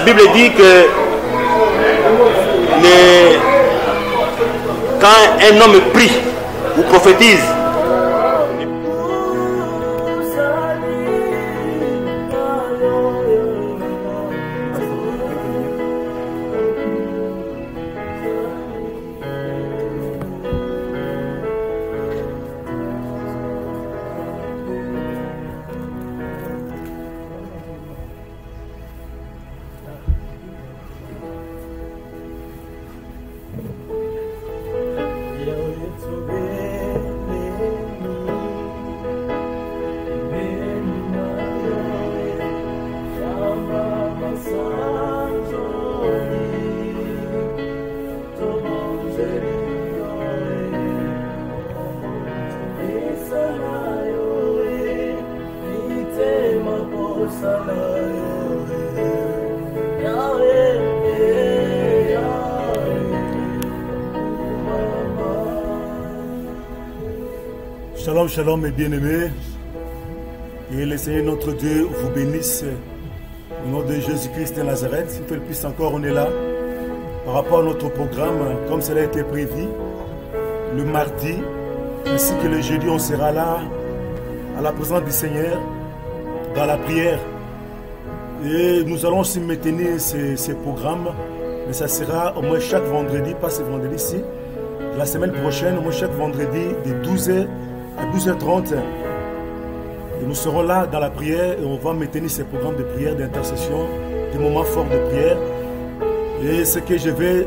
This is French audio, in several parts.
Bible dit que quand un homme prie ou prophétise, Shalom, shalom mes bien-aimés, et le Seigneur notre Dieu vous bénisse au nom de Jésus-Christ de Nazareth. S'il fait le plus encore, on est là par rapport à notre programme, comme cela a été prévu, le mardi ainsi que le jeudi, on sera là à la présence du Seigneur dans la prière. Et nous allons aussi maintenir ces programmes, mais ça sera au moins chaque vendredi, pas ce vendredi-ci, la semaine prochaine, au moins chaque vendredi de 12h à 12h30. Et nous serons là dans la prière et on va maintenir ces programmes de prière, d'intercession, des moments forts de prière. Et ce que je vais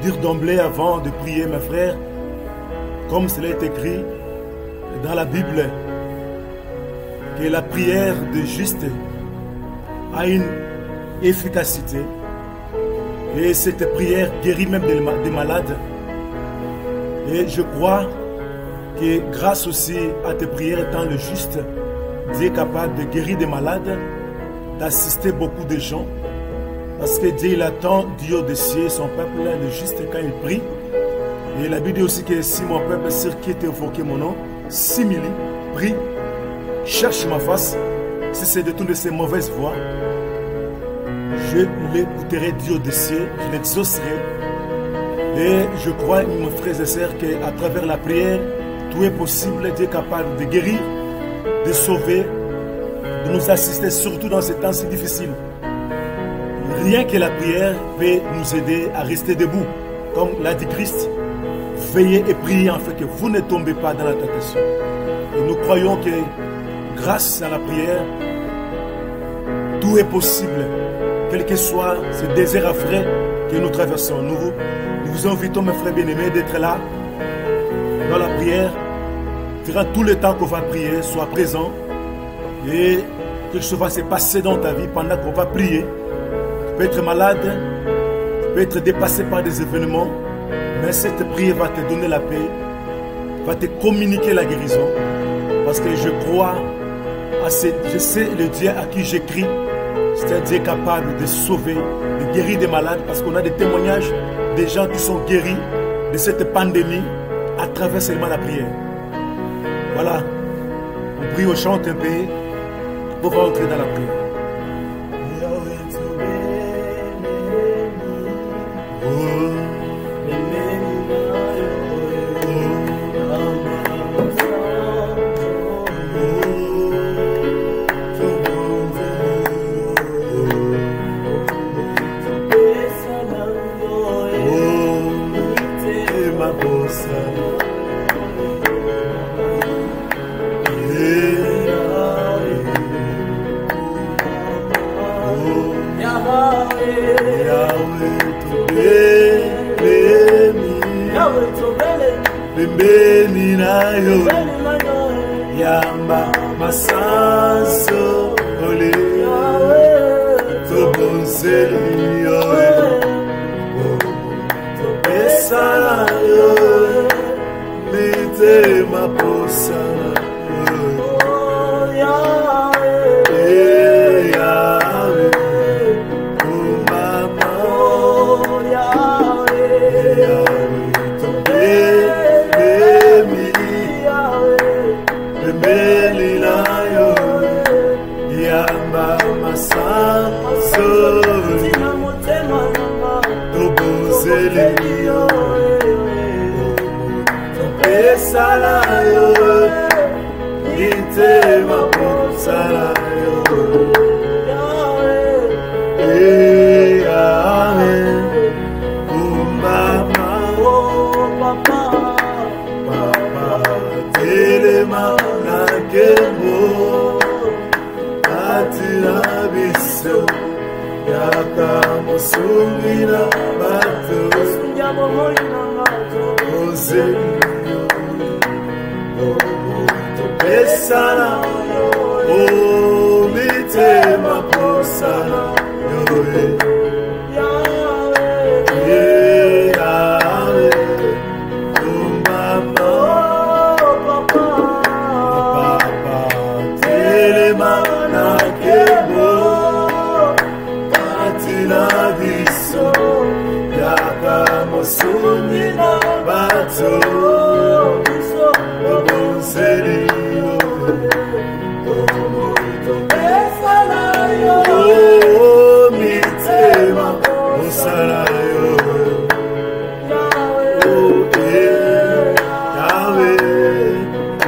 dire d'emblée avant de prier, mes frères, comme cela est écrit dans la Bible, que la prière de juste a une efficacité. Et cette prière guérit même des malades. Et je crois que grâce aussi à tes prières étant le juste, Dieu est capable de guérir des malades, d'assister beaucoup de gens. Parce que Dieu il attend Dieu au-dessus, son peuple, le juste quand il prie. Et la Bible dit aussi que si mon peuple sur qui est invoqué mon nom, s'humilie, prie, cherche ma face, si c'est de toutes ces mauvaises voies, je l'écouterai Dieu au-dessus, je l'exaucerai. Et je crois, mes frères et sœurs, qu'à travers la prière, tout est possible. Dieu est capable de guérir, de sauver, de nous assister, surtout dans ces temps si difficiles. Rien que la prière peut nous aider à rester debout. Comme l'a dit Christ, veillez et priez afin que vous ne tombez pas dans la tentation. Et nous croyons que grâce à la prière, tout est possible. Quel que soit ce désert à frais que nous traversons. Nous vous invitons, mes frères bien-aimés, d'être là dans la prière. Durant tout le temps qu'on va prier, sois présent. Et quelque chose va se passer dans ta vie pendant qu'on va prier. Tu peux être malade, tu peux être dépassé par des événements, mais cette prière va te donner la paix, va te communiquer la guérison. Parce que je crois, je sais le Dieu à qui j'écris, c'est un Dieu capable de sauver, de guérir des malades, parce qu'on a des témoignages des gens qui sont guéris de cette pandémie à travers seulement la prière. Voilà, on prie, on chante un peu pour rentrer dans la prière. Pembeni nayo yamba masanso ole tobonzeli yo tobesa yo mite maposa Yamba masanso biso yakamusungila bato ozelio topesana mitema posana yoe Sungina bato obonzelio omoito pesalayo mitema osalayo Yahweh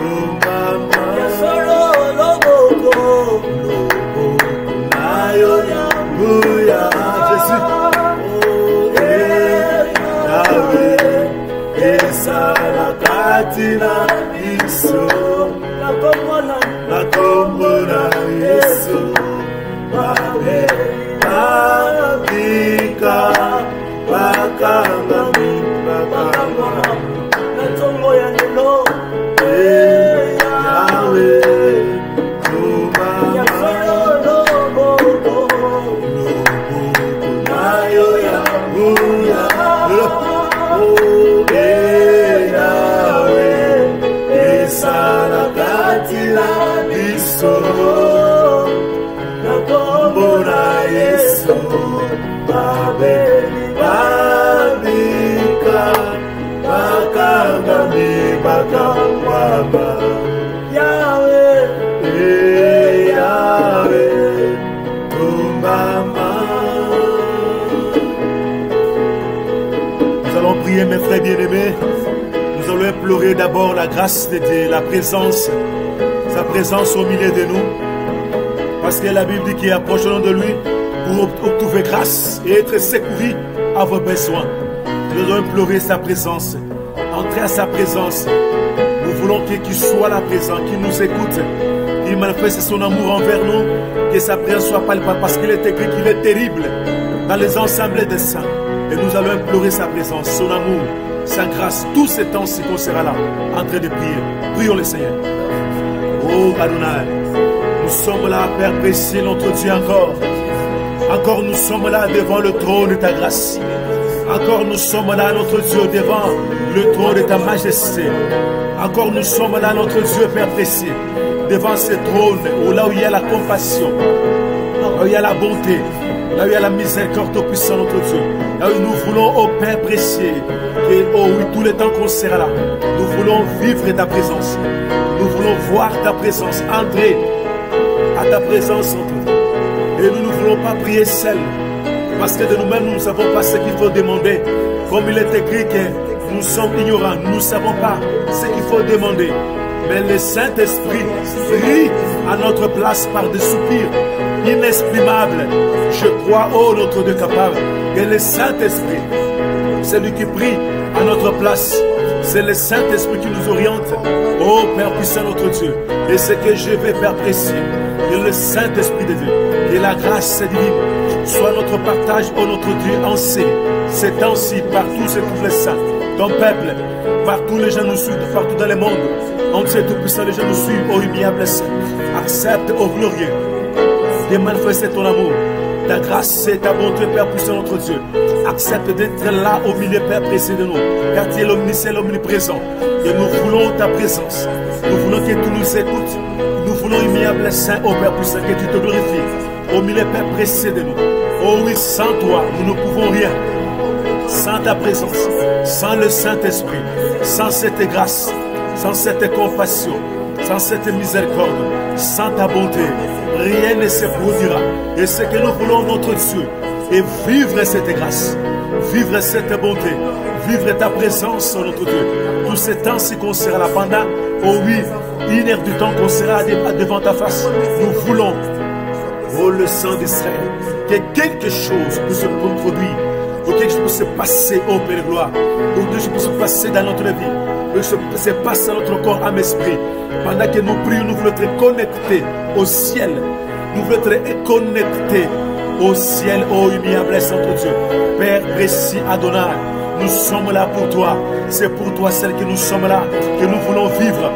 umama solo loboko nayo yabuya Jesus Katina Iso na kombona Yesu Babe Babika Bakanga Bakanga na tongo ya nelo Yahweh Umama Lobo Nayo ya Buya Nakombona Yesu Babe Babika Bakanga Bakanga Yahweh Yahweh Umama. Nous allons prier mes frères bien-aimés. Nous allons implorer d'abord la grâce de Dieu, la présence, sa présence au milieu de nous. Parce que la Bible dit qu'il approcheront de lui pour trouver grâce et être secouru à vos besoins. Nous allons implorer sa présence, entrer à sa présence. Nous voulons qu'il soit là présent, qu'il nous écoute, qu'il manifeste son amour envers nous, que sa présence soit palpable parce qu'il est écrit qu'il est terrible dans les ensembles des saints. Et nous allons implorer sa présence, son amour, sa grâce, tout ce temps-ci qu'on sera là, en train de prier. Prions le Seigneur. Oh Adonai, nous sommes là, Père précieux, notre Dieu encore. Encore nous sommes là devant le trône de ta grâce. Encore nous sommes là, notre Dieu, devant le trône de ta majesté. Encore nous sommes là, notre Dieu, Père précieux, devant ce trône, là où il y a la compassion, là où il y a la bonté, là où il y a la miséricorde au puissant notre Dieu. Là où nous voulons, ô Père précieux, que, oh oui, tout le temps qu'on sera là, nous voulons vivre ta présence. Nous voulons voir ta présence, entrer à ta présence, notre Dieu. Et nous ne voulons pas prier seul, parce que de nous-mêmes, nous ne savons pas ce qu'il faut demander. Comme il est écrit que nous sommes ignorants, nous ne savons pas ce qu'il faut demander. Mais le Saint-Esprit prie à notre place par des soupirs inexprimables. Je crois, oh notre Dieu capable, que le Saint-Esprit, c'est lui qui prie à notre place. C'est le Saint-Esprit qui nous oriente. Oh Père puissant notre Dieu. Et ce que je vais faire précieux, que le Saint-Esprit de Dieu, que la grâce divine soit notre partage, oh notre Dieu, en ces temps-ci, partout se trouvent les saints, ton peuple, partout les gens nous suivent, partout dans le monde. En Dieu tout-puissant, les gens nous suivent, oh humiliable Saint. Accepte, oh glorieux, de manifester ton amour, ta grâce et ta bonté, Père puissant notre Dieu. Accepte d'être là au milieu, Père précieux de nous, car tu es l'omniscient, l'omniprésent. Et nous voulons ta présence. Nous voulons que tu nous écoutes. Nous voulons, humiliable Saint, ô Père puissant, que tu te glorifies au milieu, Père précieux de nous. Oh oui, sans toi, nous ne pouvons rien. Sans ta présence, sans le Saint-Esprit, sans cette grâce, sans cette compassion, sans cette miséricorde, sans ta bonté, rien ne se produira. Et ce que nous voulons, notre Dieu, est vivre cette grâce, vivre cette bonté, vivre ta présence, notre Dieu. Tout ce temps-ci qu'on sera là pendant, oh oui, 1 heure du temps qu'on sera devant ta face, nous voulons, oh le sang d'Israël, que quelque chose puisse se produire, que quelque chose puisse se passer, oh Père de gloire, que quelque chose puisse se passer dans notre vie, que quelque chose se passe dans notre corps, âme, esprit. Pendant que nous prions, nous voulons être connectés au ciel. Nous voulons être connectés au ciel, ô humiliable Saint Dieu. Père précis Adonai, nous sommes là pour toi. C'est pour toi, celle que nous sommes là, que nous voulons vivre.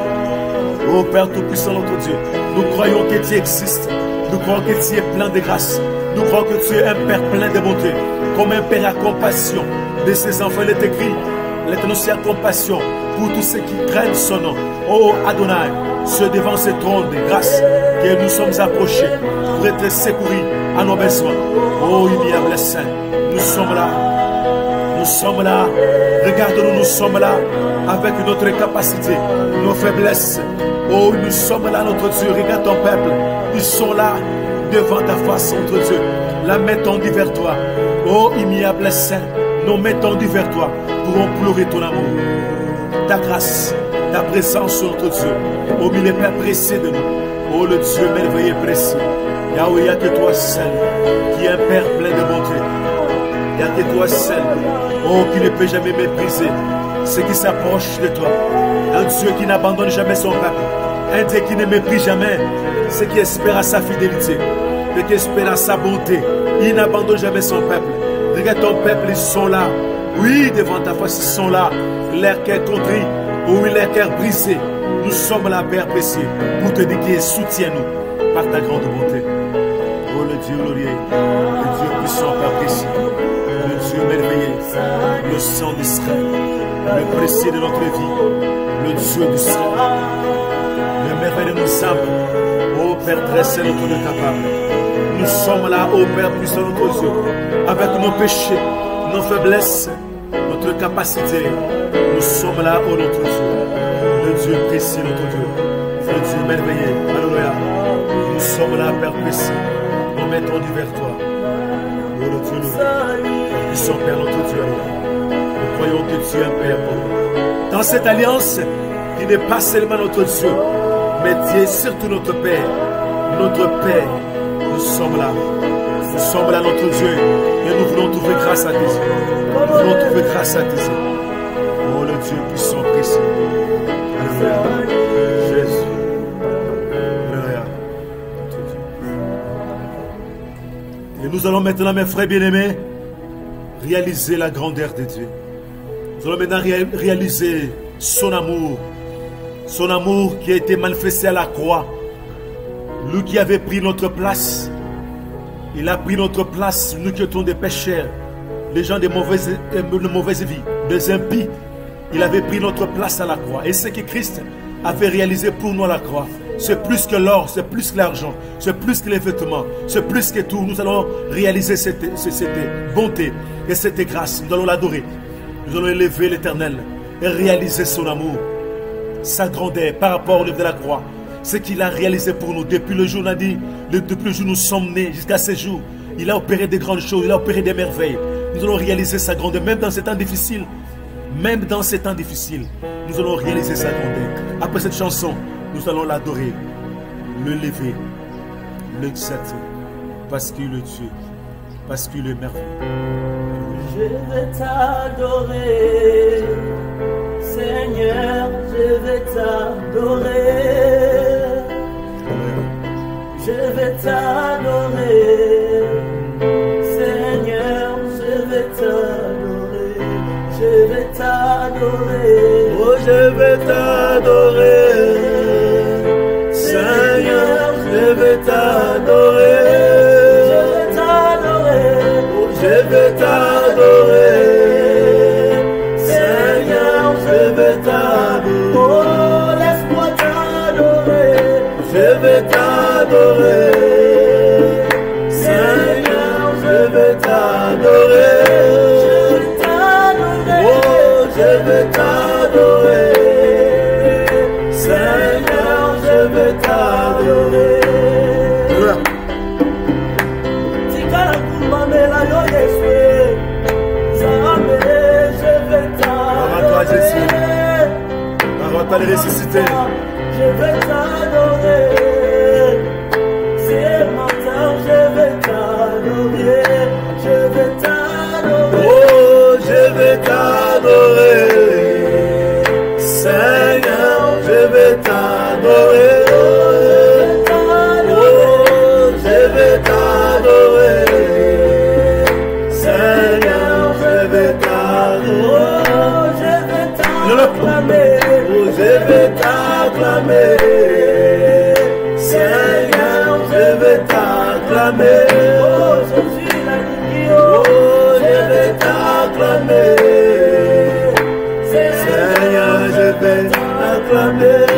Ô Père Tout-Puissant, notre Dieu, nous croyons que tu existes. Nous croyons que tu es plein de grâce. Nous croyons que tu es un Père plein de bonté. Comme un Père à compassion de ses enfants. Il est écrit, l'Éternel a compassion pour tous ceux qui craignent son nom. Oh Adonai, c'est devant ce trône de grâce que nous sommes approchés pour être secourus à nos besoins. Oh humiliable Saint, nous sommes là. Nous sommes là. Regarde-nous, nous sommes là avec notre capacité, nos faiblesses. Oh, nous sommes là, notre Dieu. Regarde ton peuple. Ils sont là devant ta face, notre Dieu. La main tendue vers toi. Oh, immuable Saint, nos mains tendues vers toi pour implorer ton amour, ta grâce, ta présence, notre Dieu. Au milieu Père précieux de nous. Oh, le Dieu merveilleux et précieux. Yahweh, il n'y a que toi seul qui est un Père plein de bonté. Il n'y a que toi seul, oh, qui ne peut jamais mépriser ceux qui s'approchent de toi. Un Dieu qui n'abandonne jamais son peuple. Un Dieu qui ne méprise jamais ceux qui espèrent à sa fidélité, ceux qui espèrent à sa bonté. Il n'abandonne jamais son peuple. Regarde ton peuple, ils sont là. Oui, devant ta face, ils sont là. Leur cœur contrit, oui, leur cœur brisé. Nous sommes là, Père précieux, pour te dire qu'il soutient-nous par ta grande bonté. Oh, le Dieu glorieux, le Dieu puissant, Père précieux. Le Dieu merveilleux, le sang d'Israël, le précieux de notre vie, le Dieu du ciel, le merveilleux de nos âmes, ô Père très saint, notre Dieu capable. Nous sommes là, ô Père puissant, notre Dieu, avec nos péchés, nos faiblesses, notre capacité. Nous sommes là, ô notre Dieu, le Dieu précieux, notre Dieu, le Dieu merveilleux. Alléluia. Nous sommes là, Père précieux, nous mettons du vers toi. Oh, le Dieu, nous sommes Père notre Dieu. Nous croyons que tu es un Père pour nous. Dans cette alliance, qui n'est pas seulement notre Dieu, mais tu es surtout notre Père. Notre Père, nous sommes là. Nous sommes là, notre Dieu. Et nous voulons trouver grâce à tes yeux. Nous voulons trouver grâce à tes yeux. Oh, le Dieu puissant, précieux. Alléluia. Jésus. Alléluia. Et nous allons maintenant, mes frères bien-aimés, réaliser la grandeur de Dieu. Nous allons maintenant réaliser son amour qui a été manifesté à la croix. Lui qui avait pris notre place, il a pris notre place, nous qui étions des pécheurs, les gens de mauvaise vie, des impies. Il avait pris notre place à la croix. Et ce que Christ avait réalisé pour nous à la croix, c'est plus que l'or, c'est plus que l'argent, c'est plus que les vêtements, c'est plus que tout. Nous allons réaliser cette bonté et cette grâce. Nous allons l'adorer. Nous allons élever l'Éternel et réaliser son amour, sa grandeur par rapport au livre de la croix. Ce qu'il a réalisé pour nous depuis le jour, on a dit, depuis le jour où nous sommes nés jusqu'à ce jour. Il a opéré de grandes choses, il a opéré des merveilles. Nous allons réaliser sa grandeur, même dans ces temps difficiles. Même dans ces temps difficiles, nous allons réaliser sa grandeur. Après cette chanson, nous allons l'adorer, le lever, l'exalter, parce qu'il est Dieu, parce qu'il est merveilleux. Je vais t'adorer, Seigneur, je vais t'adorer. Je vais t'adorer, Seigneur, je vais t'adorer. Je vais t'adorer, oh je vais t'adorer, Seigneur, je vais t'adorer, je vais t'adorer, oh je vais t'adorer, Seigneur, je vais t'adorer, oh laisse-moi t'adorer, je vais t'adorer, Seigneur, je vais t'adorer. Je vais t'adorer, Seigneur, je vais t'adorer. Parole de ressuscité. Je vais t'adorer, ce matin je vais t'adorer, je vais t'adorer. Oh, je vais t'adorer, Seigneur, je vais t'adorer. Oh, je t'acclamer. Oh Jésus, je vais t'acclamer. Seigneur, je vais t'acclamer.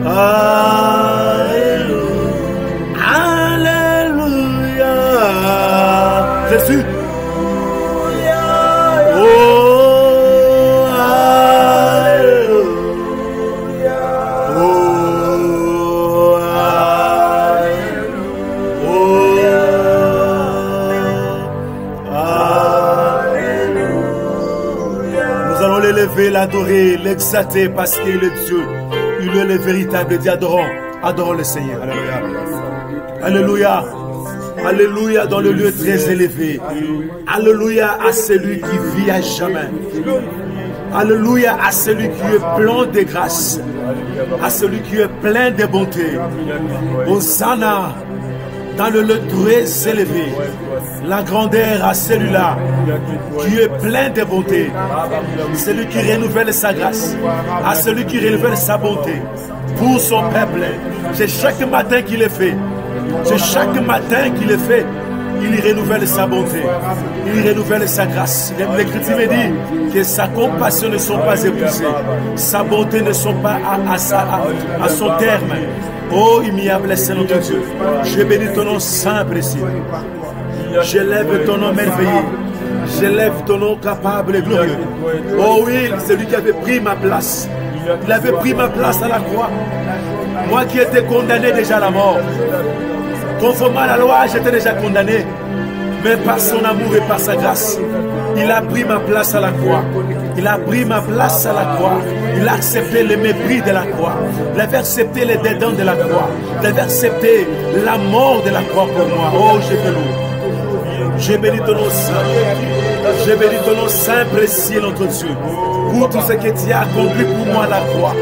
Alléluia. Jésus. Oh, Alléluia. Oh, Alléluia. Nous allons l'élever, l'adorer, l'exalter parce qu'il est Dieu. Il est le véritable Dieu. Adorons le Seigneur. Alléluia. Alléluia. Alléluia dans le lieu très élevé. Alléluia à celui qui vit à jamais. Alléluia à celui qui est plein de grâce. À celui qui est plein de bonté. Hosanna dans le lieu très élevé. La grandeur à celui-là qui est plein de bonté. Celui qui renouvelle sa grâce. À celui qui renouvelle sa bonté. Pour son peuple. C'est chaque matin qu'il est fait. C'est chaque matin qu'il est fait. Il renouvelle sa bonté. Il renouvelle sa grâce. L'Écriture me dit que sa compassion ne sont pas épuisées. Sa bonté ne sont pas à son terme. Oh, il m'y a blessé notre Dieu. Je bénis ton nom saint précieux. J'élève ton nom merveilleux. J'élève ton nom capable et glorieux. Oh oui, c'est lui qui avait pris ma place. Il avait pris ma place à la croix. Moi qui étais condamné déjà à la mort. Conformément à la loi, j'étais déjà condamné. Mais par son amour et par sa grâce, il a pris ma place à la croix. Il a pris ma place à la croix. Il a accepté le mépris de la croix. Il avait accepté les dédains de la croix. Il avait accepté la mort de la croix pour moi. Oh, je te loue. Je bénis ton nom saint. Je bénis ton nom saint, précieux, notre Dieu. Pour tout ce que tu as accompli pour moi à la croix.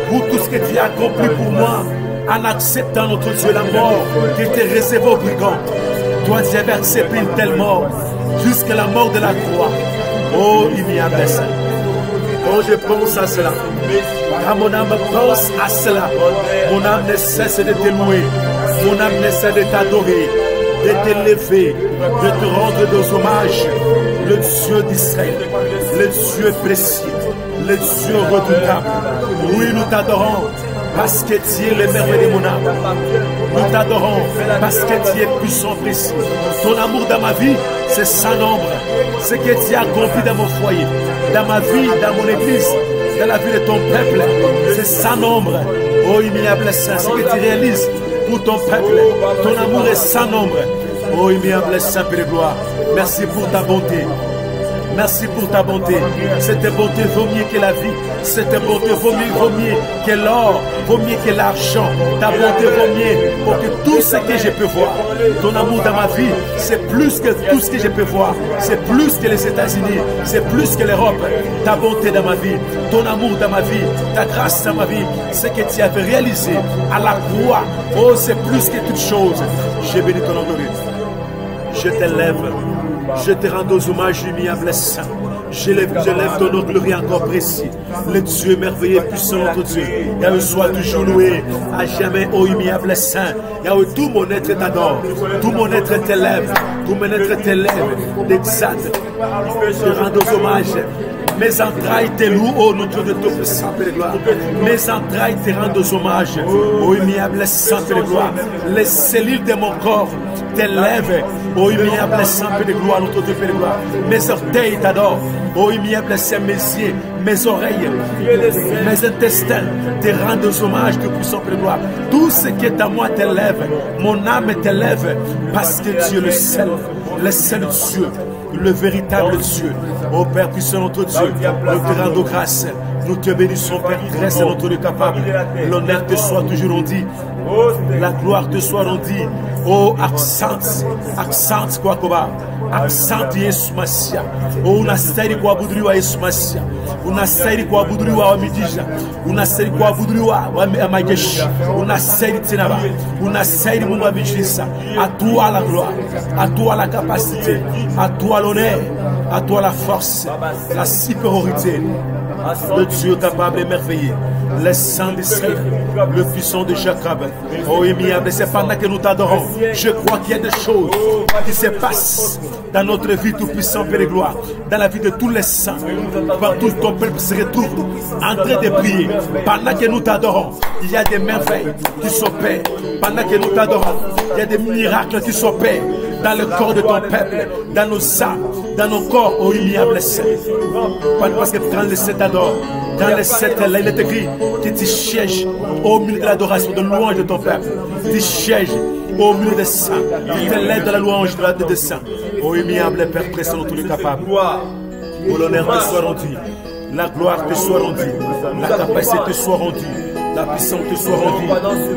Pour tout ce que tu as accompli pour moi en acceptant notre Dieu la mort qui était réservée aux brigands. Toi, tu avais accepté une telle mort jusqu'à la mort de la croix. Oh, il m'y a blessé. Quand je pense à cela, quand mon âme pense à cela, mon âme ne cesse de te louer, mon âme ne cesse de t'adorer, de t'élever, de te rendre des hommages. Le Dieu d'Israël, le Dieu précieux, le Dieu redoutable. Oui, nous t'adorons parce que tu es le merveilleux de mon âme. Nous t'adorons parce que tu es puissant, précieux. Ton amour dans ma vie, c'est sans nombre. Ce que tu as accompli dans mon foyer, dans ma vie, dans mon église, dans la vie de ton peuple, c'est sans nombre. Oh, immuable Saint, ce que tu réalises pour ton peuple, ton amour est sans nombre. Oh, immuable Saint, Père de gloire, merci pour ta bonté. Merci pour ta bonté. Cette bonté vaut mieux que la vie. Cette bonté vaut mieux que l'or, vaut mieux que l'argent. Ta bonté vaut mieux pour que tout ce que je peux voir. Ton amour dans ma vie, c'est plus que tout ce que je peux voir. C'est plus que les États-Unis. C'est plus que l'Europe. Ta bonté dans ma vie, ton amour dans ma vie, ta grâce dans ma vie, ce que tu avais réalisé à la croix. Oh, c'est plus que toute chose. Je bénis ton nom glorieux. Je t'élève. Je te rends aux hommages humiliables saint. J'élève ton nom glorieux encore précis. Le Dieu merveilleux, puissant notre Dieu. Yahweh soit toujours loué. À jamais, ô humiliable saint. Yahweh, tout mon être t'adore. Tout mon être t'élève. Tout mon être t'élève. T'exalte. Je te rends aux hommages. Mes entrailles te louent, oh notre Dieu de sang et de gloire. Mes entrailles te rendent aux hommages, ô humiliable sang et de gloire. Les cellules de mon corps t'élèvent, ô humiliable sang et de gloire, notre Dieu de gloire. Mes orteils t'adorent, ô humiliable sang, mes yeux, mes oreilles, mes intestins te rendent aux hommages de puissant et de gloire. Tout ce qui est à moi t'élève, mon âme t'élève, parce que Dieu le seul Dieu. Le véritable Dieu, ô Père puissant notre Dieu, nous te rendons grâce, nous te bénissons Père, reste notre Dieu capable, l'honneur te soit toujours rendu, la gloire te soit rendue, ô accent kwa koba, accent Yesu Masia, ô unastahili kuabudiwa Yesu Masia, unastahili kuabudiwa midija, unastahili kuabudiwa majeshi, unastahili tena, unastahili Mungu wa miujiza, à toi la gloire, à toi la capacité, à toi l'honneur, à toi la force, la supériorité. le Dieu capable et merveilleux, le sang d'Israël, le puissant de Jacob. Oh, aimable, c'est pendant que nous t'adorons. Je crois qu'il y a des choses qui se passent dans notre vie, tout puissant, Père et gloire, dans la vie de tous les saints. Partout ton peuple se retrouve en train de prier. Pendant que nous t'adorons, il y a des merveilles qui s'opèrent. Pendant que nous t'adorons, il y a des miracles qui s'opèrent dans le corps de ton peuple, dans nos âmes, dans nos corps, oh immuable Saint. Parce que quand les saints t'adorent, dans les sept là, il est écrit que tu sièges au milieu de l'adoration, de louange de ton peuple. Tu sièges au milieu des saints. Tu te lèves de la louange des saints. Oh immuable Père présent, tous les capables. Pour l'honneur te soit rendu, la gloire te soit rendue, la capacité te soit rendue, la puissance te soit rendue.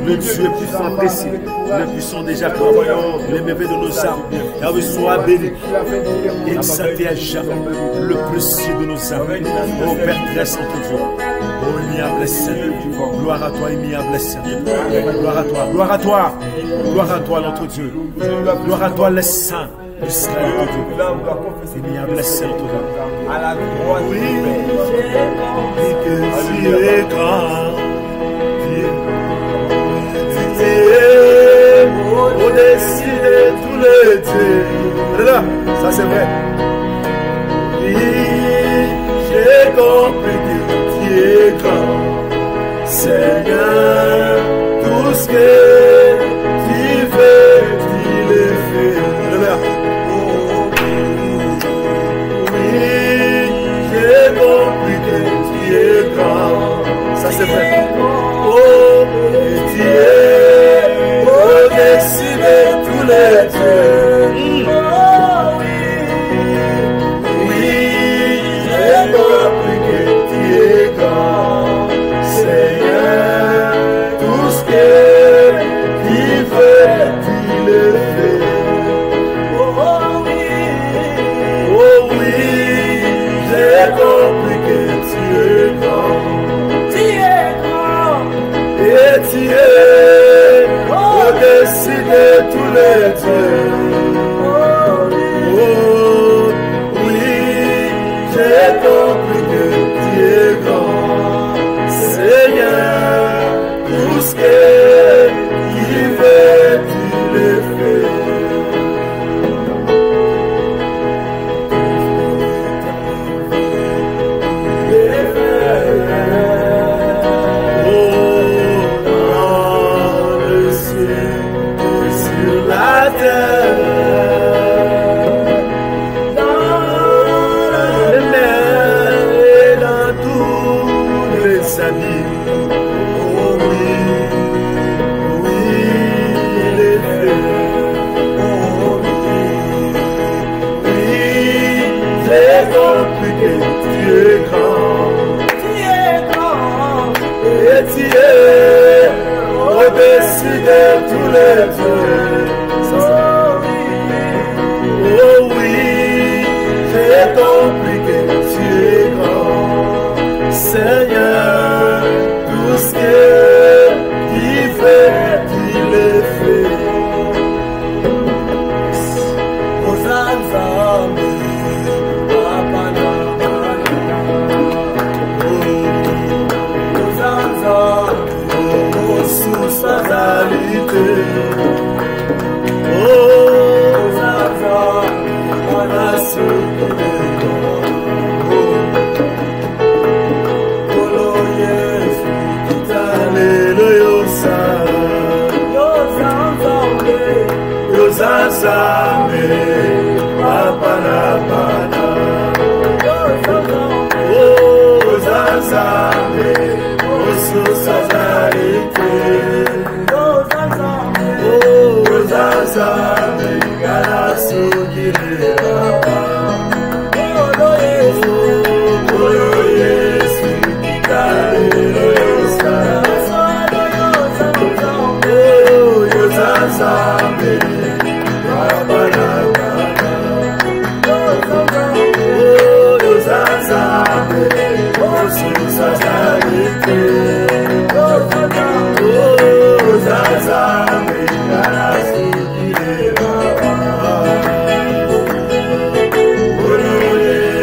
Le Dieu puissant précis, le puissant de Jacob, le merveilleux de nos âmes. Yahweh soit béni, exalté à jamais, le précieux de nos âmes. Oh Père très saint Dieu, oh immuable Saint, gloire à toi, immuable Saint. Gloire à toi, gloire à toi, gloire à toi notre Dieu, gloire à toi le Saint. Israël, Dieu, immuable Saint, à la croix, oui, que tu es grand, tu es au-dessus de tous les dieux. Là, ça c'est vrai. Oui, j'ai compris que tu es grand, Seigneur, tout ce que tu fais, tu le fais. Là. J'ai compris que tu es grand, ça c'est vrai. Oh, et tu es au-dessus de tous les dieux. Oh oui, j'ai compris que tu es grand, Seigneur, tout ce que tu fais, tu le fais. J'ai compris que tu es grand, et tu es au-dessus de tous les dieux. Oh oui, j'ai compris que tu es grand, Seigneur, tout ce que tu veux, tu le fais. Au-dessus de tous les dieux. Oh oui, j'ai compris que tu es grand, Seigneur, tout ce que tu fais, tu le fais.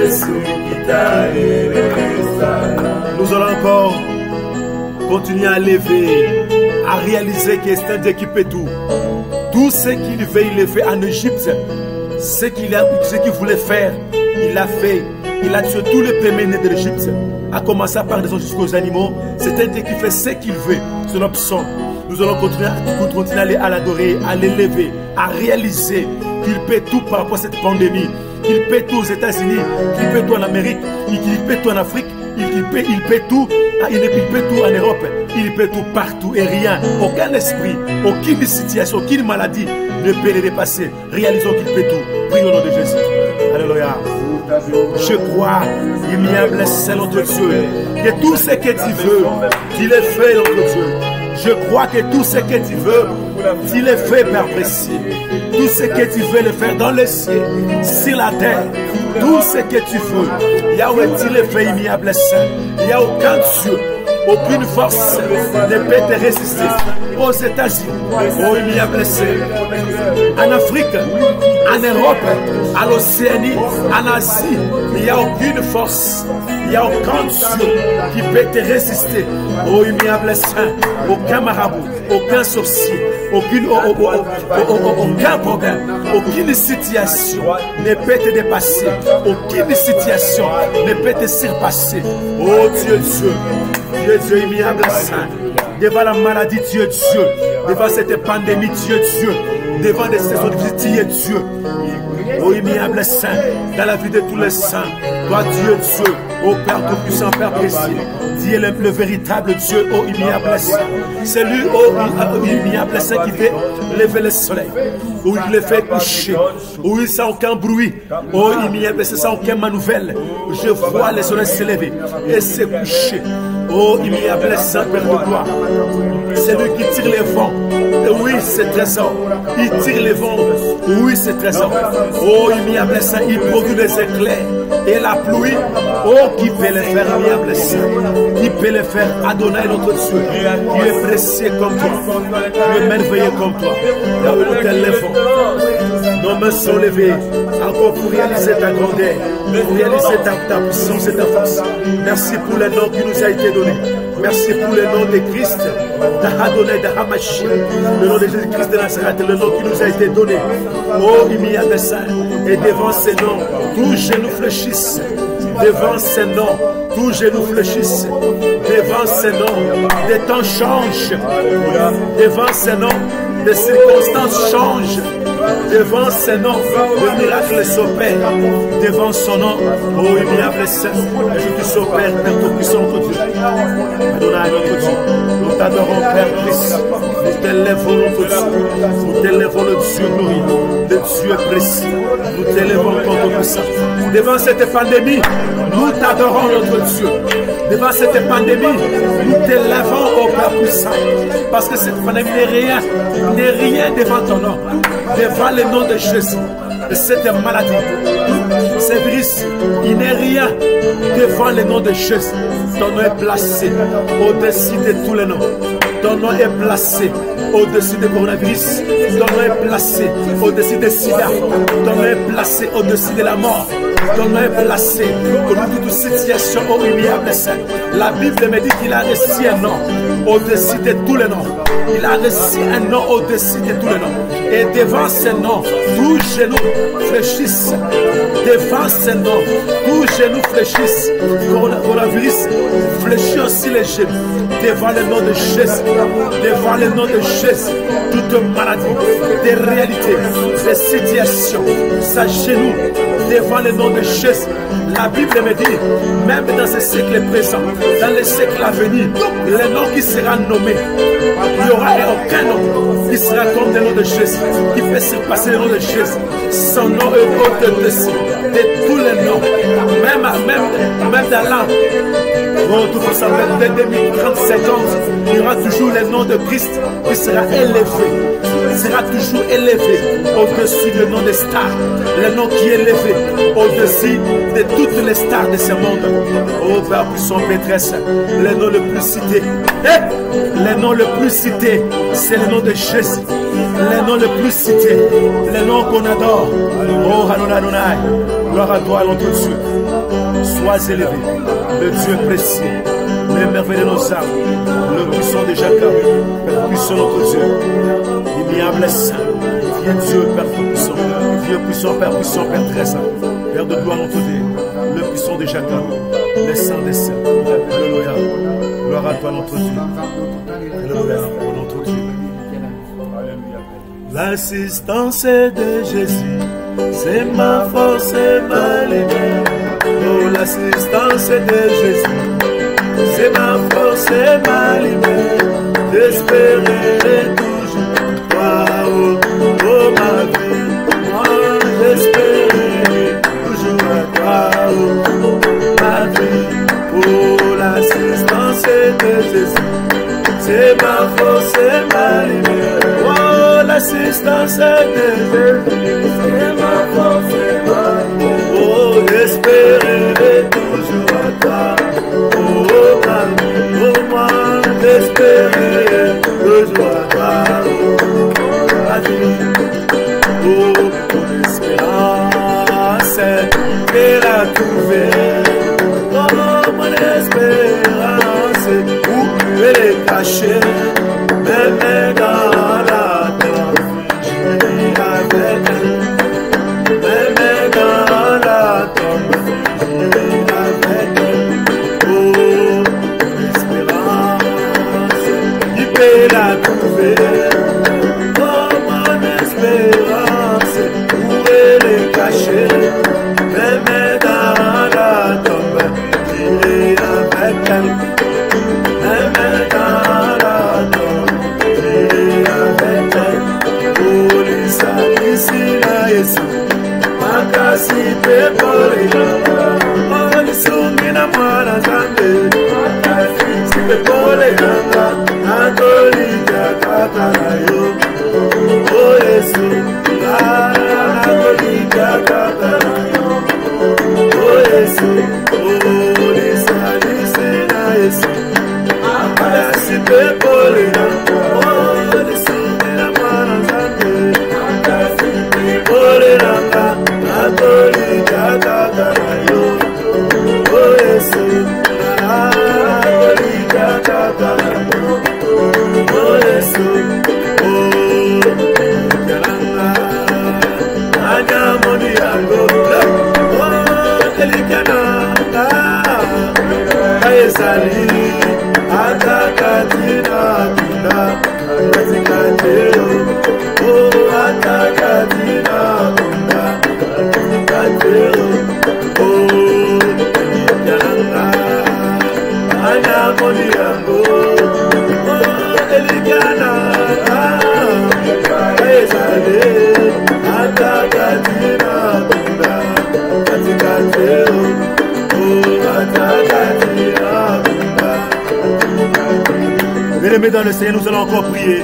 Yesu, kita élever, à réaliser que c'est un Dieu qui peut tout. Tout ce qu'il veut, il le fait en Égypte. Ce qu'il voulait faire, il l'a fait. Il a tué tous les premiers-nés de l'Égypte, à commencer par des hommes jusqu'aux animaux. C'est un Dieu qui fait ce qu'il veut. C'est notre psaume. Nous allons continuer à l'adorer, à l'élever, à réaliser qu'il peut tout par rapport à cette pandémie. Qu'il peut tout aux États-Unis, qu'il peut tout en Amérique, qu'il peut tout en Afrique, il peut tout en Europe, il peut tout partout et rien, aucun esprit, aucune situation, aucune maladie ne peut les dépasser. Réalisons qu'il peut tout. Prions au nom de Jésus. Alléluia. Je crois, il m'y a blessé notre Dieu, que tout ce que tu veux, qu'il est fait notre Dieu. Je crois que tout ce que tu veux, tu le fais, Père précieux. Tout ce que tu veux le faire dans le ciel, sur la terre, tout ce que tu veux. Yahweh, tu le fais, il m'y a blessé. Il n'y a aucun Dieu, aucune force ne peut te résister. Aux États-Unis, oh, il m'y a blessé. En Afrique, en Europe, à l'Océanie, en Asie, il n'y a aucune force. Il n'y a aucun Dieu qui peut te résister. Oh, il m'y a blessé. Aucun marabout, aucun sorcier, aucun problème, aucune situation ne peut te dépasser. Aucune situation ne peut te surpasser. Oh Dieu, Dieu, il m'y a blessé. Devant la maladie, Dieu, devant cette pandémie, Dieu, devant des saisons difficiles, Dieu. Oh, immuable Saint, dans la vie de tous les saints, toi Dieu, ô Père Tout-Puissant, Père précieux, Dieu est le véritable Dieu, ô immuable Saint. C'est lui, ô immuable Saint, qui fait lever le soleil, où il le fait coucher, où il sans aucun bruit, ô immuable Saint, sans aucun manouvelle. Je vois le soleil se lever et se coucher. Oh, immuable Saint, Père de gloire, c'est lui qui tire les vents. Et oui, c'est trésor. Il tire les vents. Oui, c'est trésor. Oh, immuable Saint, il produit les éclairs et la pluie. Oh, qui peut les faire, immuable Saint? Qui peut les faire? Adonai, notre Dieu. Tu es précieux comme toi. Tu es merveilleux comme toi. Là où nous t'élèvons, nos mains sont levées encore pour réaliser ta grandeur, pour réaliser ta puissance et ta force. Merci pour le nom qui nous a été donné. Merci pour le nom de Christ, d'Adonai, d'Hamashi, le nom de Jésus-Christ de Nazareth, le nom qui nous a été donné. Oh, immuable Saint, et devant ces noms, tous genoux fléchissent. Devant ces noms, tous genoux fléchissent. Devant ces noms, des temps changent. Devant ces noms, des circonstances changent. Devant ces noms, le miracle s'opère. Devant son nom, oh immuable Saint, je te s'opère, Père Tout-Puissant, notre Dieu. Adonai, notre Dieu. Nous t'adorons, Père Christ. Nous t'élèvons, notre Dieu. Nous t'élèvons, le Dieu glorieux, le Dieu précis. Nous t'élèvons, notre Saint. Devant cette pandémie, nous t'adorons, notre Dieu. Devant cette pandémie, nous t'élèvons, au Père puissant. Parce que cette pandémie n'est rien devant ton nom. Devant le nom de Jésus, cette maladie, ce virus, il n'est rien devant le nom de Jésus. Ton nom est placé au-dessus de tous les noms. Ton nom est placé au-dessus du coronavirus. Ton nom est placé au-dessus des sida. Ton nom est placé au-dessus de la mort. Ton nom est placé au-dessus de toute situation immuable Saint. La Bible me dit qu'il a reçu un nom au-dessus de tous les noms. Il a reçu un nom au-dessus de tous les noms. Et devant ce nom, tous genoux fléchissent. Devant ce nom, tous genoux fléchissent. Coronavirus fléchit aussi les genoux. Devant le nom de Jésus, devant le nom de Jésus, toute maladie, des réalités, des situations, s'agenouille devant le nom de Jésus. La Bible me dit, même dans ce siècle présent, dans le siècle à venir, le nom qui sera nommé, il n'y aura aucun nom qui sera comme le nom de Jésus, qui peut surpasser le nom de Jésus. Son nom est au-dessus de tous les noms, même dans l'âme. Oh, tout pour ça, même dès 2030-50, il y aura toujours le nom de Christ qui sera élevé. Il sera toujours élevé au-dessus du nom des stars. Le nom qui est élevé au-dessus de toutes les stars de ce monde. Oh, Père puissant, maîtresse, le nom le plus cité. Le nom le plus cité, c'est le nom de Jésus. Le nom le plus cité, le nom qu'on adore. Oh, Adonai, gloire à toi, notre Dieu. Sois élevé, le Dieu précieux, les merveilles de nos âmes, le puissant de Jacob, Père puissant notre Dieu, ignoble Saint, viens Dieu, Père tout-puissant, Dieu puissant, Père très saint, Père de gloire notre Dieu, le puissant de Jacob, les saints des saints, alléluia, gloire à toi notre Dieu, alléluia, notre Dieu. L'assistance de Jésus, c'est ma force et ma lumière. Oh, l'assistance de Jésus, c'est ma force et ma lumière. J'espérerai toujours toi, oh ma vie. Moi, j'espérerai toujours à toi, oh ma vie. Oh, l'assistance de Jésus, c'est ma force et ma lumière. Oh, l'assistance de Jésus, c'est ma force et ma lumière. Oh, j'espérerai toujours à toi. Oh, ma vie, oh, moi, j'espérerai toujours à toi. Oh, ma vie, oh, mon espérance, elle a trouvé. Oh, mon espérance, où elle est cachée, même dans la tombe, j'irai avec elle. Même dans la tombe, j'irai avec elle. Oh, mon espérance, il peut la trouver. Oh, mon espérance, où elle est cachée, même dans la tombe, j'irai avec elle. Même dans la tombe, j'irai avec elle. Oh, Lisa, ici, là, Yesu, makasi pepole. Oh, Lisungina mwana zambe, makasi pepole nanga, Angolika kakala yo. Oh, Yesu, Angolika kakala yo. Oh, Yesu, oh, Lisa, na Yesu, makasi pepole nanga. Oh, Lisungina mwana zambe, makasi pepole nanga, Angolika kakala yo. Oh, Yesu, Angolika kakala yo. Oh, Yesu, oh, Yaranga, Anyamoni yango, oh, Elikana, Ayesali, Atakatina tunda, Atikateo, oh, Atakatina tunda, Atikateo, oh, Elikana, Anyamoni yango, oh, Elikana, Ayesali, Atakatina tunda, Atikateo, oh, Atakatina tunda. Bien-aimés dans le Seigneur, nous allons encore prier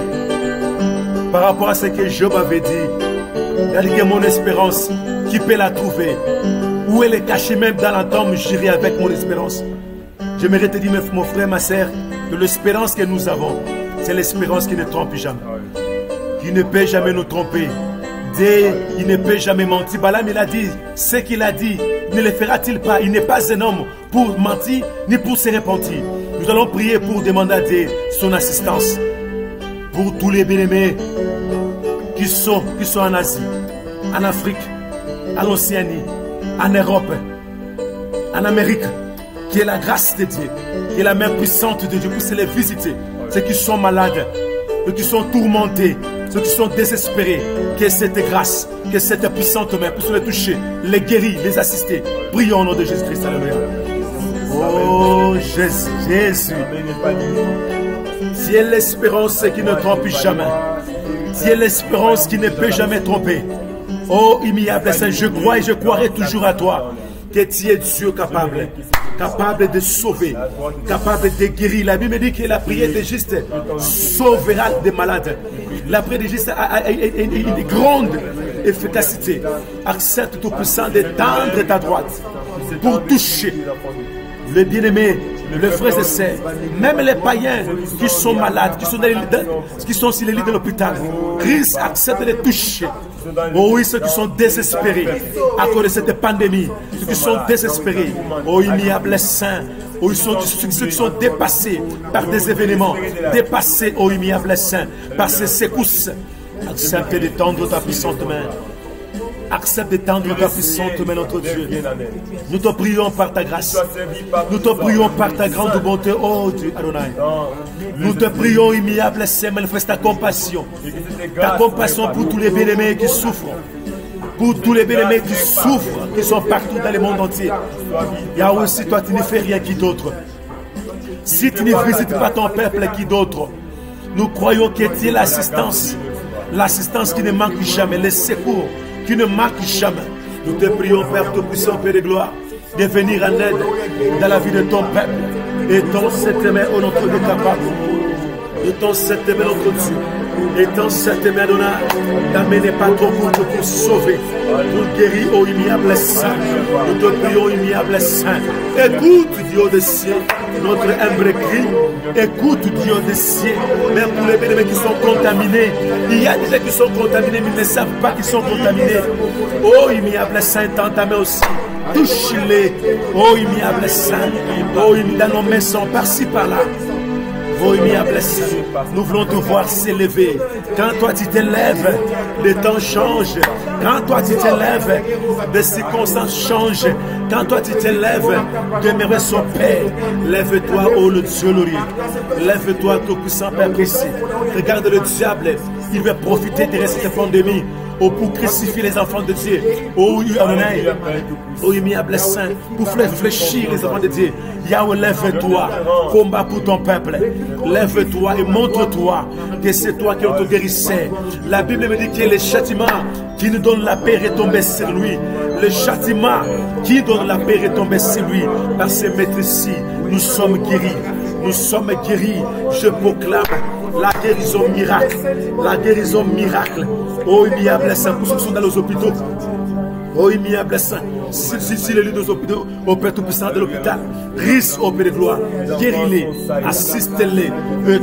par rapport à ce que Job avait dit. Il a dit que mon espérance, qui peut la trouver? Où elle est cachée, même dans la tombe, j'irai avec mon espérance. J'aimerais te dire, mon frère, ma soeur, que l'espérance que nous avons, c'est l'espérance qui ne trompe jamais, qui ne peut jamais nous tromper. Dieu, il ne peut jamais mentir. Balaam, il a dit, ce qu'il a dit, ne le fera-t-il pas? Il n'est pas un homme pour mentir, ni pour se repentir. Nous allons prier pour demander à Dieu son assistance. Pour tous les bien-aimés qui sont en Asie, en Afrique, en Océanie, en Europe, en Amérique, qui est la grâce de Dieu, qui est la main puissante de Dieu pour se les visiter. Ceux qui sont malades, ceux qui sont tourmentés, ceux qui sont désespérés, que cette grâce, que cette puissante main puisse les toucher, les guérir, les assister. Prions au nom de Jésus-Christ. Alléluia. Oh Jésus, Jésus. Tu es l'espérance qui ne trompe jamais. Tu es l'espérance qui ne peut jamais tromper. Oh immuable Saint, je crois et je croirai toujours à toi. Que tu es Dieu capable, capable de sauver, capable de guérir. La Bible dit que la prière des justes sauvera des malades. La prière des justes a une grande efficacité. Accepte tout puissant de tendre ta droite pour toucher les bien-aimés, les frères et sœurs, même les païens qui sont malades, qui sont sur les lits de l'hôpital. Christ accepte de les toucher. Oh oui, ceux qui sont désespérés à cause de cette pandémie, ceux qui sont désespérés. Oh, immuable Saint, où ceux qui sont dépassés par des événements, dépassés, ô immuable Saint, par ces secousses. Accepte de tendre ta puissante main. Accepte de tendre ta puissante main, notre Dieu. Nous te prions par ta grâce. Nous te prions par ta grande bonté, oh Dieu Adonai. Nous te prions, immuable Saint, manifeste ta compassion. Ta compassion pour tous les bien-aimés qui souffrent. Pour tous les bien-aimés qui souffrent, qui sont partout dans le monde entier. Yahweh, si toi tu ne fais rien, qui d'autre? Si tu ne visites pas ton peuple, qui d'autre? Nous croyons que tu es l'assistance qui ne manque jamais, le secours qui ne manque jamais. Nous te prions, Père Tout-Puissant, Père de gloire, de venir en aide dans la vie de ton peuple. Et ton cette main, ô notre Dieu capable. Et ton cette main, notre Dieu. Et ton cette main, Adonai, n'amenez pas trop courte pour sauver, pour guérir, ô immuable Saint. Nous te prions, immuable Saint. Écoute, Dieu des cieux, notre humble cri. Écoute, Dieu des cieux, même pour les bien-aimés qui sont contaminés. Il y a des gens qui sont contaminés, mais ils ne savent pas qu'ils sont contaminés. Oh, immuable Saint, tends ta main aussi. Touche-les. Oh, immuable Saint. Oh, dans nos maisons, par-ci, par-là. Oh, immuable Saint, nous voulons te voir s'élever. Quand toi tu t'élèves, les temps changent. Quand toi tu t'élèves, les circonstances changent. Quand toi tu t'élèves, demeure son Père. Lève-toi, oh le Dieu glorieux. Lève-toi, tout-puissant Père précis. Regarde le diable, il veut profiter de cette pandémie. Oh, pour crucifier les enfants de Dieu. Oh, Adonai. Oh, immuable Saint, pour fléchir les enfants de Dieu. Yahweh, lève-toi. Combat pour ton peuple. Lève-toi et montre-toi que c'est toi qui es notre guérisseur. La Bible me dit que le châtiment qui nous donne la paix est tombé sur lui. Le châtiment qui donne la paix est tombé sur lui. Par ces maîtres ici, nous sommes guéris. Nous sommes guéris. Je proclame la guérison miracle. La guérison miracle. Oh, immuable Saint, pour ceux qui sont dans les hôpitaux. Oh, immuable Saint, si les lits des hôpitaux, au Père Tout-Puissant de l'hôpital, risque au Père de gloire, guéris-les, assiste-les,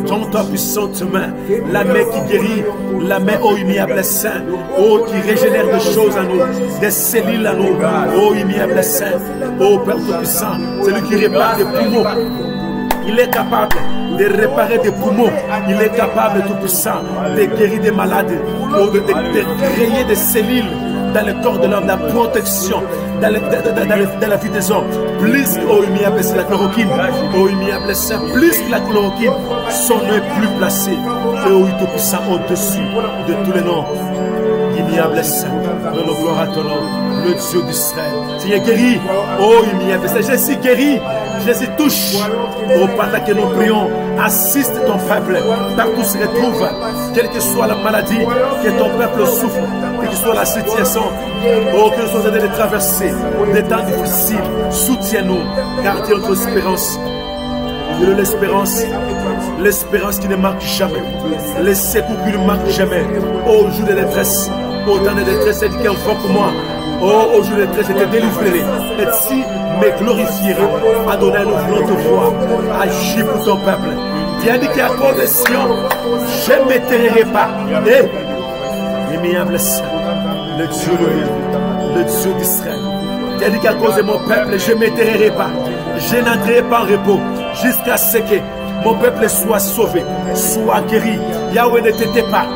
tends ta puissante main, la main qui guérit, la main, oh, immuable Saint, oh, qui régénère des choses à nous, des cellules à nous, oh, immuable Saint, oh, Père Tout-Puissant, c'est lui qui répare des poumons. Il est capable de réparer des poumons. Il est capable, tout puissant, de guérir des malades, de créer des cellules dans le corps de l'homme, la protection dans la vie des hommes. Plus oh immuable, c'est la chloroquine. Oh immuable, c'est plus que la chloroquine. Son nom est plus placé. Et oh tout puissant au-dessus de tous les noms. Immuable Saint, donne la gloire à ton nom, le Dieu d'Israël. Tu es guéri, oh immuable Saint, je suis guéri, Jésus touche. Oh, pendant que nous prions, assiste ton peuple, partout se retrouve, quelle que soit la maladie que ton peuple souffre, quelle que soit la situation, oh, que nous soyons en train de traverser des temps difficiles, soutiens-nous, car tu es notre espérance. De l'espérance, l'espérance qui ne manque jamais, le secours qui ne manque jamais. Oh, jour de détresse, au temps de détresse, c'est dit qu'invoque moi. Oh, au jour de détresse, je te délivrerai. Et si me glorifierai, Adonai, nous voulons te voir, agir pour ton peuple. Tu as dit qu'à cause de Sion, je ne m'éterrerai pas. Et, immuable Saint, le Dieu glorieux, le Dieu d'Israël. Tu as dit qu'à cause de mon peuple, je ne m'éterrerai pas. Je n'entrerai pas en repos jusqu'à ce que mon peuple soit sauvé, soit guéri. Yahweh ne t'était pas.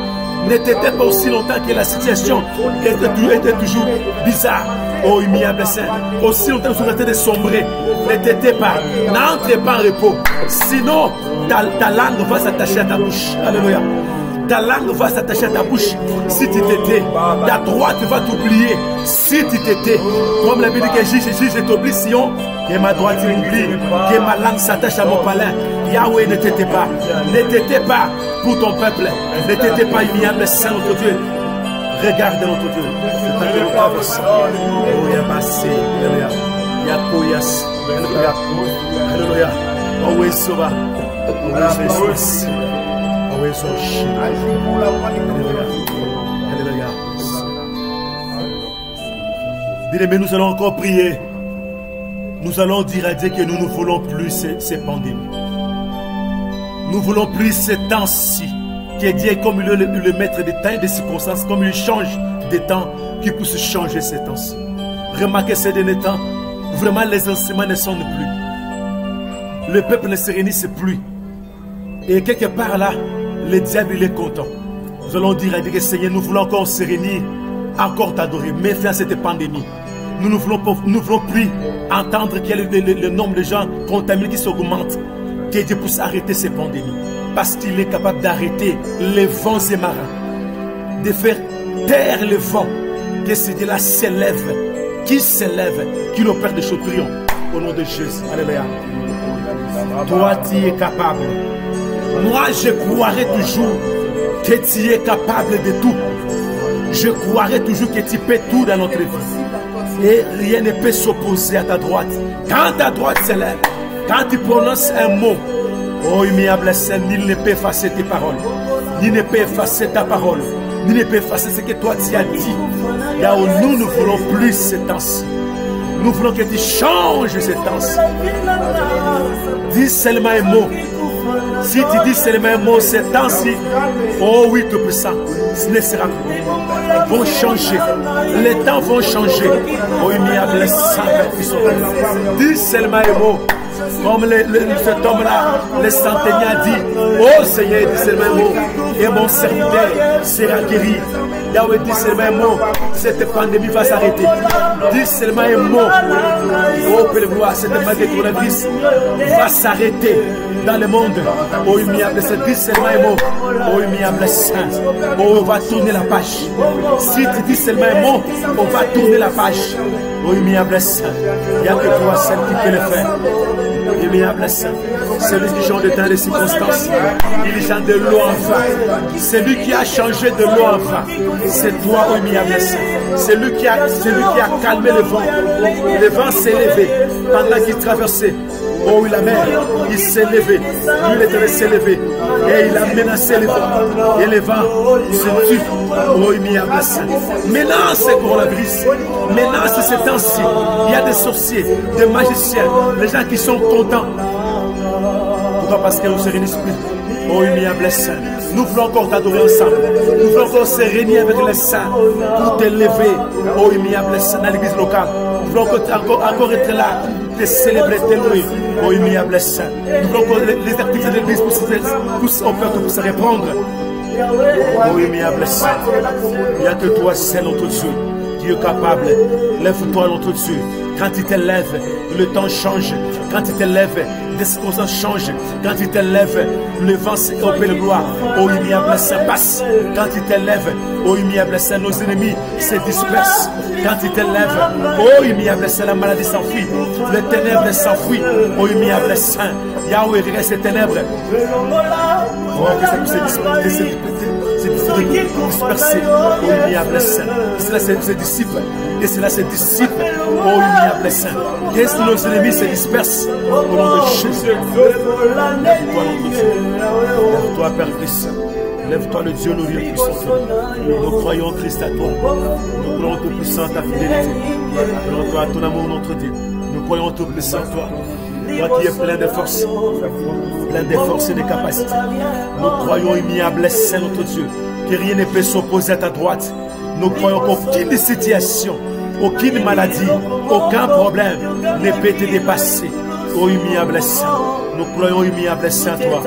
Ne t'était pas aussi longtemps que la situation était toujours bizarre. Oh, immuable Saint, aussi longtemps que vous êtes de sombrer. Ne t'était pas. N'entre pas en repos. Sinon, ta langue va s'attacher à ta bouche. Alléluia. Ta langue va s'attacher à ta bouche si tu t'étais. Ta droite va t'oublier si tu t'étais. Comme la Bible dit que je t'oublie, Sion, que ma droite m'oublie, que ma langue s'attache à mon palais. Yahweh ne t'était pas. Ne t'était pas pour ton peuple. Ne t'était pas immuable, Saint notre Dieu. Regarde notre Dieu. Oh, Yabasé. Yakoyas. Alléluia. Oh, oui, Soba. Oh, oui, Alléluia. Bien-aimés, nous allons encore prier. Nous allons dire à Dieu que nous ne voulons plus ces pandémies. Nous ne voulons plus ces temps-ci. Que Dieu est comme le maître des temps et des circonstances, comme il change des temps, qu'il puisse changer ces temps-ci. Remarquez ces derniers temps, vraiment les instruments ne sonnent plus. le peuple ne se réunisse plus. Et quelque part là, le diable il est content. Nous allons dire à Dieu, Seigneur, nous voulons encore se réunir, encore t'adorer, mais faire cette pandémie. Nous ne voulons plus entendre qu'il y a le nombre de gens contaminés qui s'augmente. Que Dieu puisse arrêter ces pandémies. Parce qu'il est capable d'arrêter les vents et marins. De faire taire le vent. Que ce Dieu-là s'élève. Qui s'élève, qu'il opère des choses triomphes. Au nom de Jésus. Alléluia. Toi, tu es capable. Moi, je croirai toujours que tu es capable de tout. Je croirai toujours que tu peux tout dans notre vie. Et rien ne peut s'opposer à ta droite. Quand ta droite s'élève, quand tu prononces un mot, oh, immuable Saint, nul ne peut effacer tes paroles. Nul ne peut effacer ta parole. Nul ne peut effacer ce que toi tu as dit. Là où nous ne voulons plus ce temps-ci. Nous voulons que tu changes ce temps-ci. Dis seulement un mot. Si tu dis seulement un mot, ce temps-ci, oh oui, tout puissant, ce ne sera plus. Ils vont changer. Les temps vont changer. Oh, immuable Saint, dis seulement un mot. Comme cet homme-là, le centenier dit, oh Seigneur, dis seulement un mot, et mon serviteur sera guéri. Yahweh dit seulement un mot, cette pandémie va s'arrêter. Dis seulement un mot, oh Père gloire, cette maladie de coronavirus va s'arrêter dans le monde. Oh immuable Saint, dis seulement un mot, oh immuable Saint, oh on va tourner la page. Si tu dis seulement un mot, on va tourner la page. Oh immuable Saint, il n'y a que toi seul qui peut le faire. Immuable Saint, celui qui change de temps et de circonstances, il change de l'eau en vin. Celui qui a changé de l'eau en vin, c'est toi, oh immuable Saint. Celui qui a calmé le vent. Le vent s'est levé pendant qu'il traversait. Oh oui, la mer, il s'est levé. Lui, l'Éternel s'est levé. Et il a menacé le vent. Et le vent se tue. Oh, immuable Saint. Maintenant, c'est coronavirus. Maintenant, c'est ce temps-ci. Il y a des sorciers, des magiciens, des gens qui sont contents. Pourquoi? Parce que nous se réunissons plus. Oh, immuable Saint. Nous voulons encore t'adorer ensemble. Nous voulons encore se réunir avec les saints pour t'élever. Oh, immuable Saint, dans l'église locale. Nous voulons encore être là. De célébrer tes louis, oh immuable Saint. Nous voulons que les activités de l'église puissent se répandre. Oh immuable Saint. Il n'y a que toi seul, notre Dieu. Dieu capable. Lève-toi, notre Dieu. Quand il t'élève, le temps change. Quand il t'élève, les circonstances changent. Quand il t'élève, le vent s'opère le gloire. Oh immuable Saint, passe. Quand il t'élève, oh immuable Saint, nos ennemis se dispersent. Quand il t'élève, oh immuable Saint, la maladie s'enfuit. Les ténèbres s'enfuient. Oh immuable Saint, Yahweh, regarde ces ténèbres. Oh, que ça puisse se disperser. Oh immuable Saint. Cela se dissipe. Et cela se dissipe. Oh immuable Saint. Que nos ennemis se dispersent. Au nom de Jésus. Lève-toi, notre Dieu. Lève-toi, Père Christ. Lève-toi, le Dieu glorieux puissant. Nous croyons en Christ à toi. Nous croyons tout puissant ta fidélité. Nous croyons à ton amour, notre Dieu. Nous croyons tout puissant toi. Toi qui es plein de force, et de capacités. Nous croyons immuable Saint, notre Dieu, que rien ne peut s'opposer à ta droite. Nous croyons qu'aucune situation, aucune maladie, aucun problème ne peut te dépasser. Ô immuable Saint, nous croyons immuable Saint à toi.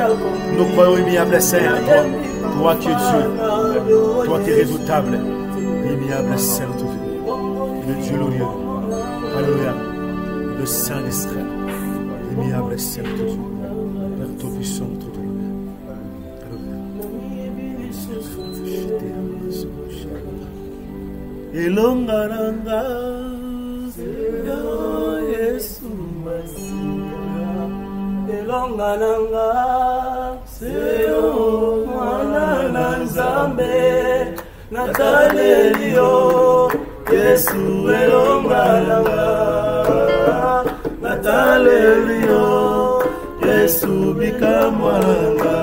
Nous croyons immuable Saint à toi. Toi qui es Dieu, toi qui es redoutable, immuable Saint, notre Dieu, le Dieu glorieux. Alléluia, le Saint d'Israël. Immuable Saint, notre Dieu, Père tout-puissant, notre Dieu. Elongaranga, Yesu Masiya. Elongaranga, Seyo Mwana na Nzambe, Natalelio, Yesu elongaranga. Natalelio, Yesu bikamwanga.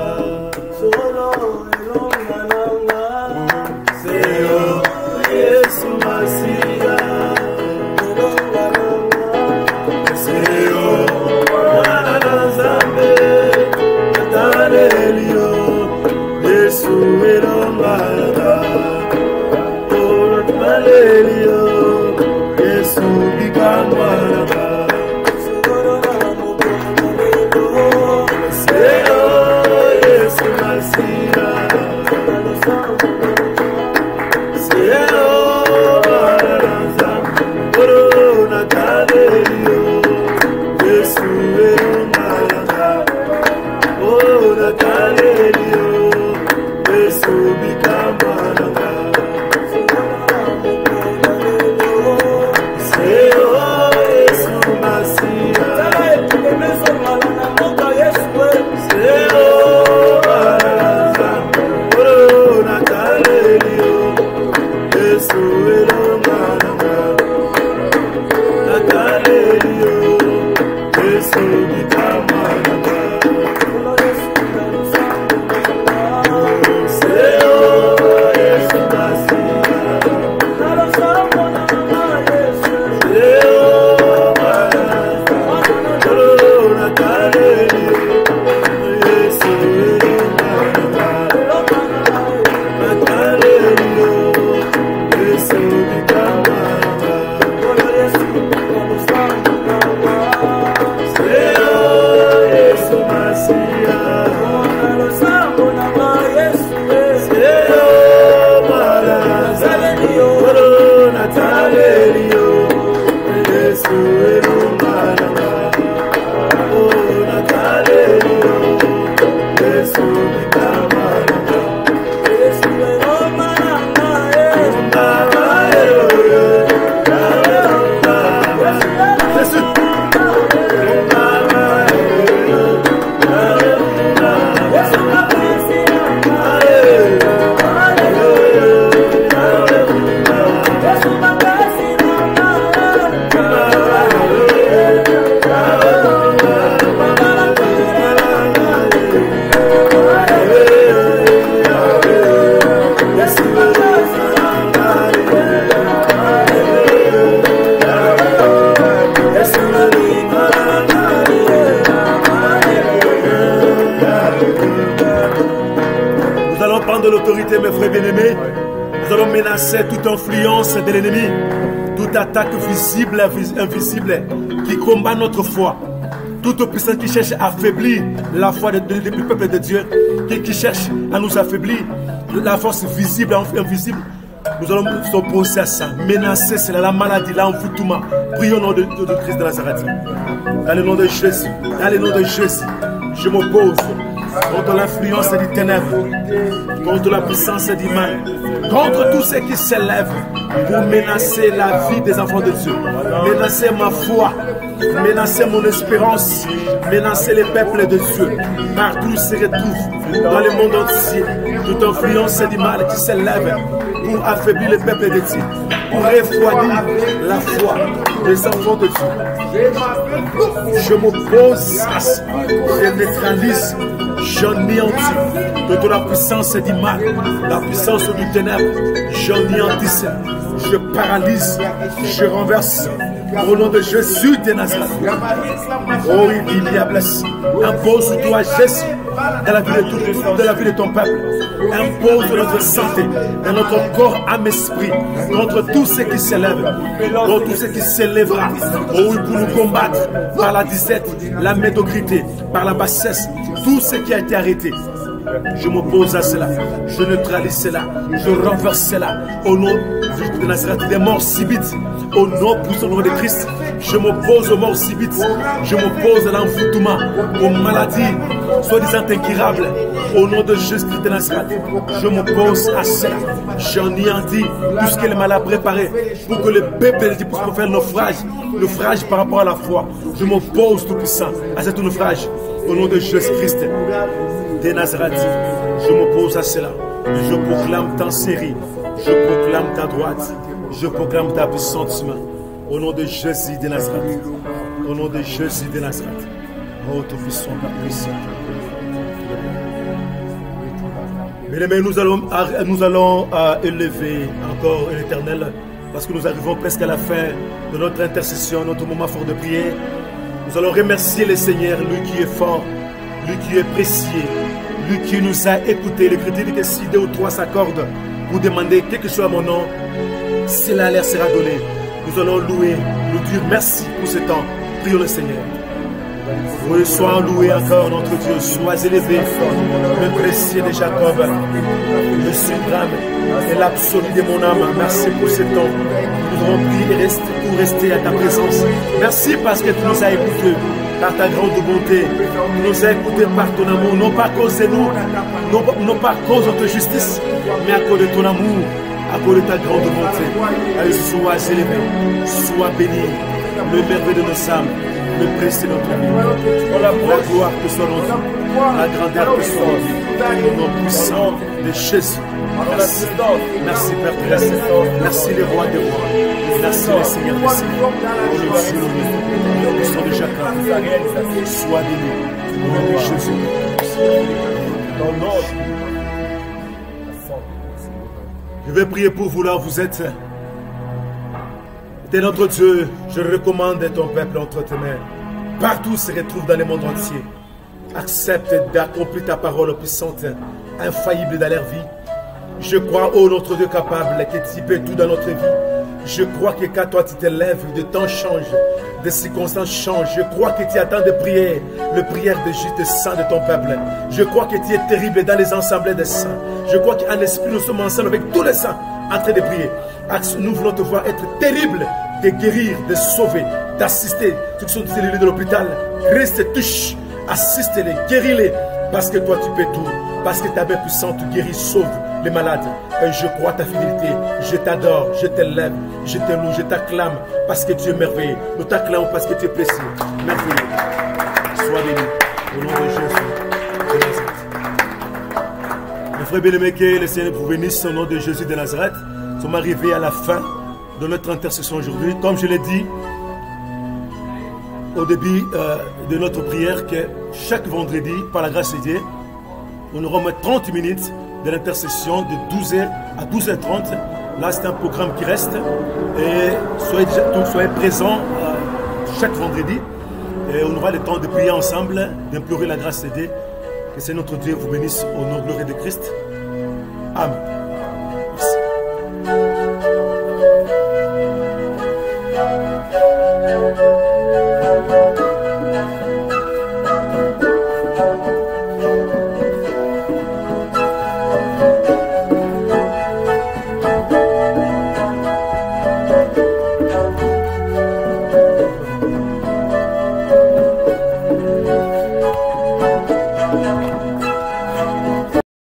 Solo elongaranga, Seyo Yesu Masiya. Elongaranga, Seyo Mwana na Nzambe, Natalelio, Yesu elongaranga. Natalelio, Yesu bikamwanga. l'autorité, mes frères bien-aimés. Nous allons menacer toute influence de l'ennemi, toute attaque visible et invisible qui combat notre foi, toute puissance qui cherche à affaiblir la foi du peuple de Dieu, qui cherche à nous affaiblir, la force visible et invisible. Nous allons nous opposer à ça, menacer cela, la maladie, l'envoûtement. Prions au nom de Christ de Nazareth. Dans le nom de Jésus, dans le nom de Jésus, je m'oppose contre l'influence des ténèbres, contre la puissance du mal, contre tout ce qui s'élève pour menacer la vie des enfants de Dieu, menacer ma foi, menacer mon espérance, menacer les peuples de Dieu, partout où ils se retrouvent, dans le monde entier, toute influence du mal qui s'élève pour affaiblir le peuple de Dieu, pour refroidir la foi des enfants de Dieu. Je m'oppose à ça, je neutralise, j'anéantis toute la puissance du mal, la puissance du ténèbre, j'anéantis, je paralyse, je renverse. Au nom de Jésus de Nazareth. Oh, il y a blessé. Impose-toi, Jésus, dans la vie de ton peuple. Impose notre santé, dans notre corps, âme, esprit, contre tout ce qui s'élève, contre tout ce qui s'élèvera. Oh, oui, pour nous combattre par la disette, la médiocrité, par la bassesse, tout ce qui a été arrêté. Je m'oppose à cela, je neutralise cela, je renverse cela au nom de Nazareth, des morts subites, au nom puissant de Christ. Je m'oppose aux morts subites, je m'oppose à l'envoûtement, aux maladies soi-disant incurables, au nom de Jésus de Nazareth. Je m'oppose à cela, j'anéantis tout ce que le mal a préparé pour que le peuple puisse faire naufrage par rapport à la foi. Je m'oppose tout puissant à cet naufrage, au nom de Jésus-Christ de Nazareth. Je m'oppose à cela. Je proclame ta série. Je proclame ta droite. Je proclame ta puissante main. Au nom de Jésus de Nazareth. Au nom de Jésus de Nazareth. Oh, ton puissant, ta puissante. Bien-aimés, nous allons élever encore l'Éternel parce que nous arrivons presque à la fin de notre intercession, notre moment fort de prière. Nous allons remercier le Seigneur, lui qui est fort, lui qui est précieux, lui qui nous a écoutés. L'Écriture dit que si 2 ou 3 s'accordent pour demander quelque chose à mon nom, cela leur sera donné. Nous allons louer, nous dire merci pour ce temps. Prions le Seigneur. Oui, sois loué encore notre Dieu, sois élevé, le précieux de Jacob, le suprême et l'absolu de mon âme. Merci pour ce temps. Nous avons prié pour rester à ta présence. Merci parce que tu nous as écoutés par ta grande bonté. Tu nous as écoutés par ton amour, non pas à cause de nous, non pas à cause de ta justice, mais à cause de ton amour, à cause de ta grande bonté. Sois élevé, sois béni, le merveilleux de nos âmes, le précieux de notre vie. La gloire te soit rendue, la grandeur te soit rendue, au nom puissant de Jésus. Merci, merci Père Céleste, merci les rois des rois, merci les seigneurs des seigneurs. Au nom de Jésus, au nom de Jacques, sois béni, au nom de Jésus. Je vais prier pour vous là où vous êtes. T'es notre Dieu, je recommande ton peuple entre tes mains. Partout où se retrouve dans le monde entier. Accepte d'accomplir ta parole puissante, infaillible dans leur vie. Je crois, ô notre Dieu capable, que tu peux tout dans notre vie. Je crois que quand toi tu te lèves, le temps change, des circonstances changent. Je crois que tu attends de prier, le prière de juste saint de ton peuple. Je crois que tu es terrible dans les assemblées des saints. Je crois qu'en esprit nous sommes ensemble avec tous les saints en train de prier. Nous voulons te voir être terrible, de guérir, de sauver, d'assister ceux qui sont dans de l'hôpital. Christ touche, assiste-les, guéris-les, parce que toi tu peux tout, parce que ta main puissante guérit, sauve les malades. Et je crois ta fidélité, je t'adore, je t'élève, je te loue, je t'acclame, parce que tu es merveilleux. Nous t'acclamons parce que tu es précieux, merveilleux. Sois béni, au nom de Jésus de Nazareth. Mes frères bien-aimés, que le Seigneur vous bénisse au nom de Jésus de Nazareth. Nous sommes arrivés à la fin de notre intercession aujourd'hui. Comme je l'ai dit au début de notre prière, que chaque vendredi, par la grâce de Dieu, on aura 30 minutes de l'intercession de 12h à 12h30. Là, c'est un programme qui reste. Et soyez présents chaque vendredi. Et on aura le temps de prier ensemble, d'implorer la grâce de Dieu. Que c'est notre Dieu vous bénisse au nom glorieux de Christ. Amen.